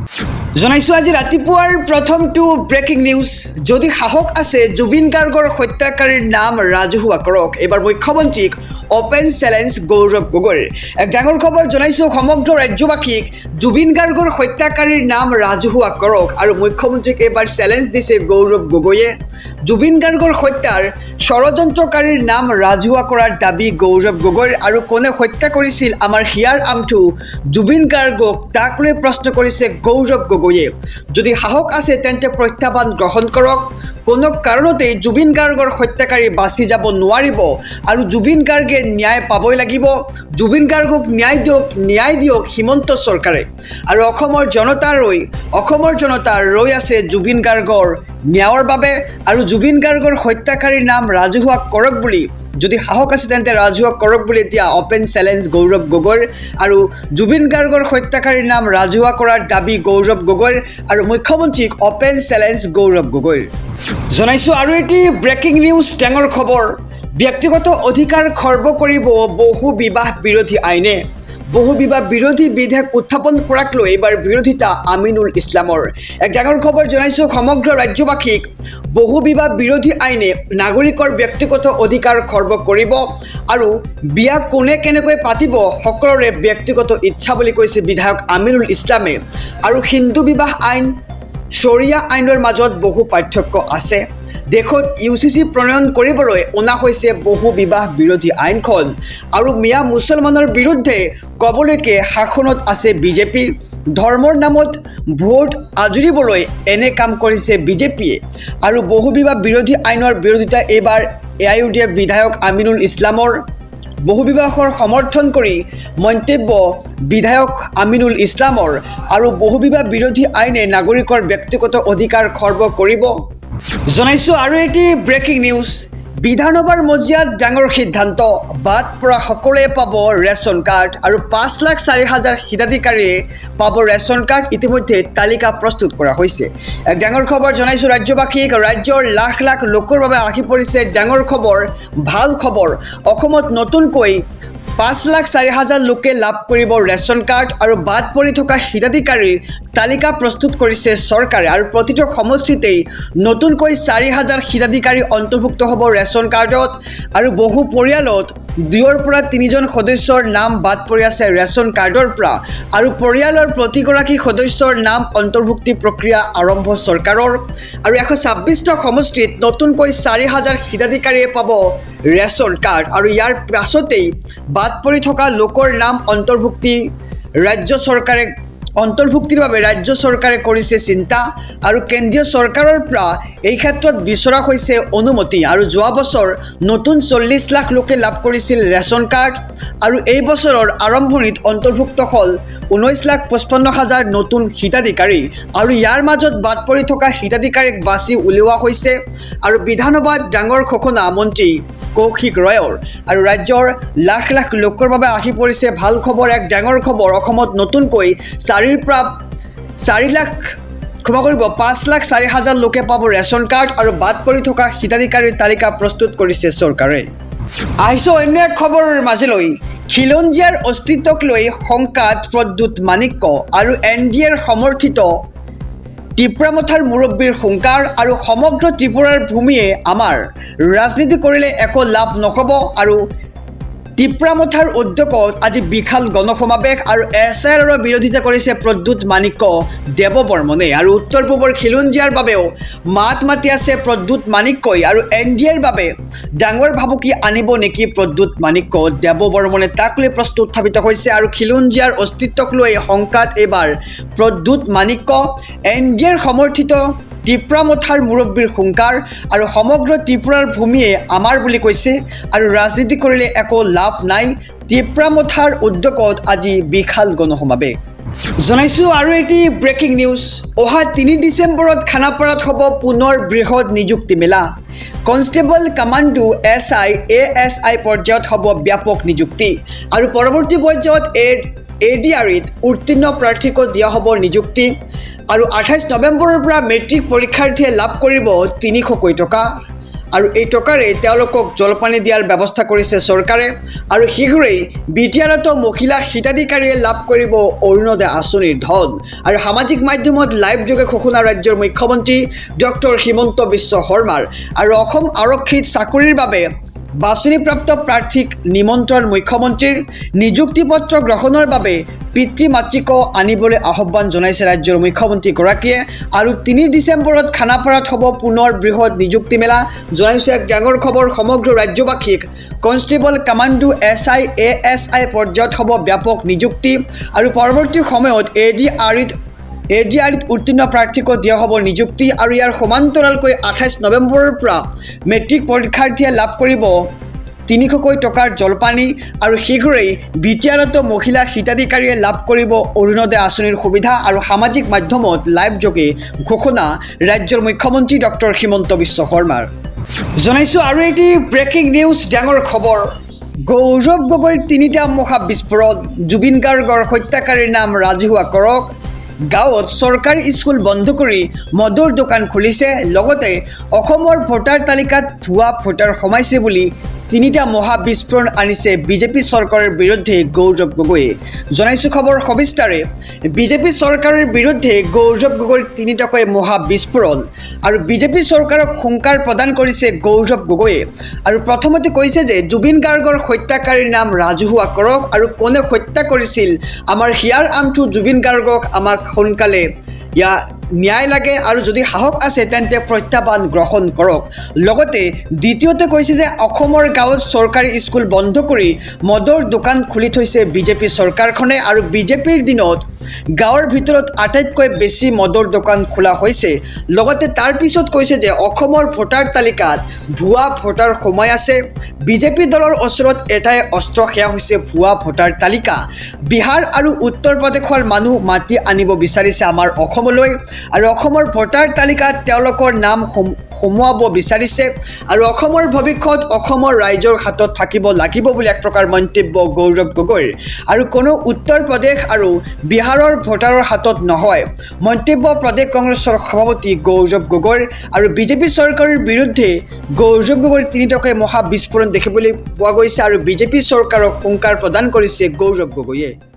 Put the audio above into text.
জনাইছো আজি ৰাতিপুৱাৰ প্ৰথমটো ব্ৰেকিং নিউজ যদি সাহস আছে জুবিন গাৰ্গৰ হত্যাকাৰীৰ নাম ৰাজহুৱা কৰক এবাৰ মুখ্যমন্ত্ৰীক অপেন চ্যালেঞ্জ গৌৰৱ গগৈৰ এক ডাঙৰ খবৰ জনাইছো সমগ্ৰ ৰাজ্যবাসীক জুবিন গাৰ্গৰ হত্যাকাৰীৰ নাম ৰাজহুৱা কৰক আৰু মুখ্যমন্ত্ৰীক এবাৰ চ্যালেঞ্জ দিছে গৌৰৱ গগৈয়ে জুবিন গাৰ্গৰ হত্যাৰ ষড়যন্ত্ৰকাৰীৰ নাম ৰাজহুৱা কৰাৰ দাবী গৌৰৱ গগৈৰ আৰু কোনে হত্যা কৰিছিল আমাৰ হিয়াৰ আমঠু জুবিন গাৰ্গক তাক লৈ প্ৰশ্ন কৰিছে গৌৰৱ গগৈয়ে যদি সাহস আছে তেন্তে প্ৰত্যাহ্বান গ্ৰহণ কৰক কোনো কাৰণতে জুবিন গাৰ্গৰ হত্যাকাৰী বাছি যাব নোৱাৰিব আৰু জুবিন গাৰ্গে ন্যায় পাবই লাগিব জুবিন গাৰ্গক ন্যায় দিয়ক হিমন্ত চৰকাৰে আৰু অসমৰ জনতা ৰৈ আছে জুবিন গাৰ্গৰ ন্যায়ৰ বাবে আৰু জুবিন গাৰ্গৰ হত্যাকাৰীৰ নাম ৰাজহুৱা কৰক বুলি যদি সাহস আছে তেন্তে ৰাজহুৱা কৰক বুলি এতিয়া অপেন চ্যালেঞ্জ গৌৰৱ গগৈৰ আৰু জুবিন গাৰ্গৰ হত্যাকাৰীৰ নাম ৰাজহুৱা কৰাৰ দাবী গৌৰৱ গগৈৰ আৰু মুখ্যমন্ত্ৰীক অপেন চ্যালেঞ্জ গৌৰৱ গগৈৰ জনাইছো আৰু এটি ব্ৰেকিং নিউজ ডাঙৰ খবৰ ব্যক্তিগত অধিকাৰ খৰ্ব কৰিব বহু বিবাহ বিৰোধী আইনে বহু বিবাহ বিৰোধী বিধেয়ক উত্থাপন কৰাক লৈ এবাৰ বিৰোধিতা আমিনুল ইছলামৰ এক ডাঙৰ খবৰ জনাইছো সমগ্ৰ ৰাজ্যবাসীক বহু বিবাহ বিৰোধী আইনে নাগৰিকৰ ব্যক্তিগত অধিকাৰ খৰ্ব কৰিব আৰু বিয়া কোনে কেনেকৈ পাতিব সকলোৰে ব্যক্তিগত ইচ্ছা বুলি কৈছে বিধায়ক আমিনুল ইছলামে আৰু হিন্দু বিবাহ আইন শৰিয়া আইনৰ মাজত বহু পাৰ্থক্য আছে দেশত ইউচিচি প্ৰণয়ন কৰিবলৈ অনা হৈছে বহু বিবাহ বিৰোধী আইনখন আৰু মিয়া মুছলমানৰ বিৰুদ্ধে কবলৈকে শাসনত আছে বিজেপি ধৰ্মৰ নামত ভোট আজুৰিবলৈ এনে কাম কৰিছে বিজেপিয়ে আৰু বহু বিবাহ বিৰোধী আইনৰ বিৰোধিতা এইবাৰ AIUDF বিধায়ক আমিনুল ইছলামৰ বহু বিবাহৰ সমৰ্থন কৰি মন্তব্য বিধায়ক আমিনুল ইছলামৰ আৰু বহু বিবাহ বিৰোধী আইনে নাগৰিকৰ ব্যক্তিগত অধিকাৰ খৰ্ব কৰিব জনাইছো আৰু এটি ব্ৰেকিং নিউজ বিধানসভাৰ মজিয়াত ডাঙৰ সিদ্ধান্ত বাদ পৰা সকলোৱে পাব ৰেচন কাৰ্ড আৰু 5,04,000 হিতাধিকাৰীয়ে পাব ৰেচন কাৰ্ড ইতিমধ্যে তালিকা প্ৰস্তুত কৰা হৈছে এক ডাঙৰ খবৰ জনাইছো ৰাজ্যবাসীক ৰাজ্যৰ লাখ লাখ লোকৰ বাবে আহি পৰিছে ডাঙৰ খবৰ ভাল খবৰ অসমত নতুনকৈ 5,04,000 লোকে লাভ কৰিব ৰেচন কাৰ্ড আৰু বাদ পৰি থকা হিতাধিকাৰীৰ তালিকা প্ৰস্তুত কৰিছে চৰকাৰে আৰু প্ৰতিটো সমষ্টিতেই নতুনকৈ 4,000 হিতাধিকাৰী অন্তৰ্ভুক্ত হ'ব ৰেচন কাৰ্ডত আৰু বহু পৰিয়ালত 2ৰ পৰা 3জন সদস্যৰ নাম বাদ পৰি আছে ৰেচন কাৰ্ডৰ পৰা আৰু পৰিয়ালৰ প্ৰতিগৰাকী সদস্যৰ নাম অন্তৰ্ভুক্তি প্ৰক্ৰিয়া আৰম্ভ চৰকাৰৰ আৰু 126টা সমষ্টিত নতুনকৈ 4,000 হিতাধিকাৰীয়ে পাব ৰেচন কাৰ্ড আৰু ইয়াৰ পাছতেই বাদ পৰি থকা লোকৰ নাম অন্তৰ্ভুক্তিৰ বাবে ৰাজ্য চৰকাৰে কৰিছে চিন্তা আৰু কেন্দ্ৰীয় চৰকাৰৰ পৰা এই ক্ষেত্ৰত বিচৰা হৈছে অনুমতি আৰু যোৱা বছৰ নতুন 40 লাখ লোকে লাভ কৰিছিল ৰেচন কাৰ্ড আৰু এই বছৰৰ আৰম্ভণিত অন্তৰ্ভুক্ত হ'ল 19,55,000 নতুন হিতাধিকাৰী আৰু ইয়াৰ মাজত বাদ পৰি থকা হিতাধিকাৰীক বাছি উলিওৱা হৈছে আৰু বিধানসভাত ডাঙৰ ঘোষণা মন্ত্ৰী কৌশিক ৰয়ৰ আৰু ৰাজ্যৰ লাখ লাখ লোকৰ বাবে আহি পৰিছে ভাল খবৰ এক ডাঙৰ খবৰ অসমত নতুনকৈ 5,04,000 লোকে পাব ৰেচন কাৰ্ড আৰু বাদ পৰি থকা হিতাধিকাৰীৰ তালিকা প্ৰস্তুত কৰিছে চৰকাৰে আহিছো অন্য এক খবৰৰ মাজলৈ খিলঞ্জীয়াৰ অস্তিত্বক লৈ শংকাত প্ৰদ্যুৎ মাণিক্য আৰু NDAৰ সমৰ্থিত টিপ্ৰামথাৰ মুৰব্বীৰ হুংকাৰ আৰু সমগ্ৰ ত্ৰিপুৰাৰ ভূমিয়ে আমাৰ ৰাজনীতি কৰিলে একো লাভ নহ'ব আৰু টিপ্ৰামথাৰ উদ্যোগত আজি বিশাল গণসমাৱেশ আৰু SIRৰ বিৰোধিতা কৰিছে প্ৰদ্যুৎ মাণিক্য দেৱবৰ্মনে আৰু উত্তৰ পূবৰ খিলঞ্জীয়াৰ বাবেও মাত মাতি আছে প্ৰদ্যুৎ মাণিক্যই আৰু NDAৰ বাবে ডাঙৰ ভাবুকি আনিব নেকি প্ৰদ্যুৎ মাণিক্য দেৱবৰ্মনে তাক লৈ প্ৰশ্ন উত্থাপিত হৈছে আৰু খিলঞ্জীয়াৰ অস্তিত্বক লৈ শংকাত এইবাৰ প্ৰদ্যুৎ মাণিক্য NDAৰ সমৰ্থিত টিপ্ৰামথাৰ মুৰব্বীৰ হুংকাৰ আৰু সমগ্ৰ ত্ৰিপুৰাৰ ভূমিয়ে আমাৰ বুলি কৈছে আৰু ৰাজনীতি কৰিলে একো লাভ নাই টিপ্ৰামথাৰ উদ্যোগত আজি বিশাল গণসমাৱেশ জনাইছো আৰু এটি ব্ৰেকিং নিউজ অহা 3 ডিচেম্বৰত খানাপাৰাত হ'ব পুনৰ বৃহৎ নিযুক্তি মেলা কনষ্টেবল কামাণ্ডো SI ASI পৰ্যায়ত হ'ব ব্যাপক নিযুক্তি আৰু পৰৱৰ্তী পৰ্যায়ত ADRত উত্তীৰ্ণ প্ৰাৰ্থীক দিয়া হ'ব নিযুক্তি আৰু 28 নৱেম্বৰৰ পৰা মেট্ৰিক পৰীক্ষাৰ্থীয়ে লাভ কৰিব 300 টকা আৰু এই টকাৰে তেওঁলোকক জলপানী দিয়াৰ ব্যৱস্থা কৰিছে চৰকাৰে আৰু শীঘ্ৰেই বিটিআৰত মহিলা হিতাধিকাৰীয়ে লাভ কৰিব অৰুণোদয় আঁচনিৰ ধন আৰু সামাজিক মাধ্যমত লাইভ যোগে ঘোষণা ৰাজ্যৰ মুখ্যমন্ত্ৰী ডক্টৰ হিমন্ত বিশ্ব শৰ্মাৰ আৰু অসম আৰক্ষীত চাকৰিৰ বাবে বাছনিপ্ৰাপ্ত প্ৰাৰ্থীক নিমন্ত্ৰণ মুখ্যমন্ত্ৰীৰ নিযুক্তি পত্ৰ গ্ৰহণৰ বাবে পিতৃ মাতৃক আনিবলৈ আহ্বান জনাইছে ৰাজ্যৰ মুখ্যমন্ত্ৰীগৰাকীয়ে আৰু 3 ডিচেম্বৰত খানাপাৰাত হ'ব পুনৰ বৃহৎ নিযুক্তি মেলা জনাইছে এক ডাঙৰ খবৰ সমগ্ৰ ৰাজ্যবাসীক কনষ্টেবল কামাণ্ডো SI ASI পৰ্যায়ত হ'ব ব্যাপক নিযুক্তি আৰু পৰৱৰ্তী সময়ত ADRত উত্তীৰ্ণ প্ৰাৰ্থীক দিয়া হ'ব নিযুক্তি আৰু ইয়াৰ সমান্তৰালকৈ 28 নৱেম্বৰৰ পৰা মেট্ৰিক পৰীক্ষাৰ্থীয়ে লাভ কৰিব 300 টকাৰ জলপানী আৰু শীঘ্ৰেই বিটিআৰত মহিলা হিতাধিকাৰীয়ে লাভ কৰিব অৰুণোদয় আঁচনিৰ সুবিধা আৰু সামাজিক মাধ্যমত লাইভ যোগে ঘোষণা ৰাজ্যৰ মুখ্যমন্ত্ৰী ডক্টৰ হিমন্ত বিশ্ব শৰ্মাৰ জনাইছোঁ আৰু এটি ব্ৰেকিং নিউজ ডাঙৰ খবৰ গৌৰৱ গগৈৰ 3টা মহা বিস্ফোৰণ জুবিন গাৰ্গৰ হত্যাকাৰীৰ নাম ৰাজহুৱা কৰক গাঁৱত চৰকাৰী স্কুল বন্ধ কৰি মদৰ দোকান খুলিছে লগতে অসমৰ ভোটাৰ তালিকাত ভুৱা ভোটাৰ সোমাইছে বুলি 3টা মহা বিস্ফোৰণ আনিছে বিজেপি চৰকাৰৰ বিৰুদ্ধে গৌৰৱ গগৈয়ে জনাইছোঁ খবৰ সবিস্তাৰে বিজেপি চৰকাৰৰ বিৰুদ্ধে গৌৰৱ গগৈৰ 3টাকৈ মহা বিস্ফোৰণ আৰু বিজেপি চৰকাৰক হুংকাৰ প্ৰদান কৰিছে গৌৰৱ গগৈয়ে আৰু প্ৰথমতে কৈছে যে জুবিন গাৰ্গৰ হত্যাকাৰীৰ নাম ৰাজহুৱা কৰক আৰু কোনে হত্যা কৰিছিল আমাৰ হিয়াৰ আমটো জুবিন গাৰ্গক আমাক সোনকালে ন্যায় লাগে আৰু যদি সাহস আছে তেন্তে প্ৰত্যাহ্বান গ্ৰহণ কৰক লগতে দ্বিতীয়তে কৈছে যে অসমৰ গাঁৱত চৰকাৰী স্কুল বন্ধ কৰি মদৰ দোকান খুলি থৈছে বিজেপি চৰকাৰখনে আৰু বিজেপিৰ দিনত গাঁৱৰ ভিতৰত আটাইতকৈ বেছি মদৰ দোকান খোলা হৈছে লগতে তাৰ পিছত কৈছে যে অসমৰ ভোটাৰ তালিকাত ভুৱা ভোটাৰ সোমাই আছে বিজেপি দলৰ ওচৰত এটাই অস্ত্ৰ সেয়া হৈছে ভুৱা ভোটাৰ তালিকা বিহাৰ আৰু উত্তৰ প্ৰদেশৰ মানুহ মাতি আনিব বিচাৰিছে আমাৰ অসমলৈ আৰু অসমৰ ভোটাৰ তালিকাত তেওঁলোকৰ নাম সোমোৱাব বিচাৰিছে আৰু অসমৰ ভৱিষ্যত অসমৰ ৰাইজৰ হাতত থাকিব লাগিব বুলি এক প্ৰকাৰ মন্তব্য গৌৰৱ গগৈৰ আৰু কোনো উত্তৰ প্ৰদেশ আৰু বিহাৰৰ ভোটাৰৰ হাতত নহয় মন্তব্য প্ৰদেশ কংগ্ৰেছৰ সভাপতি গৌৰৱ গগৈৰ আৰু বিজেপি চৰকাৰৰ বিৰুদ্ধে গৌৰৱ গগৈৰ 3টাকৈ মহা বিস্ফোৰণ দেখিবলৈ পোৱা গৈছে আৰু বিজেপি চৰকাৰক হুংকাৰ প্ৰদান কৰিছে গৌৰৱ গগৈয়ে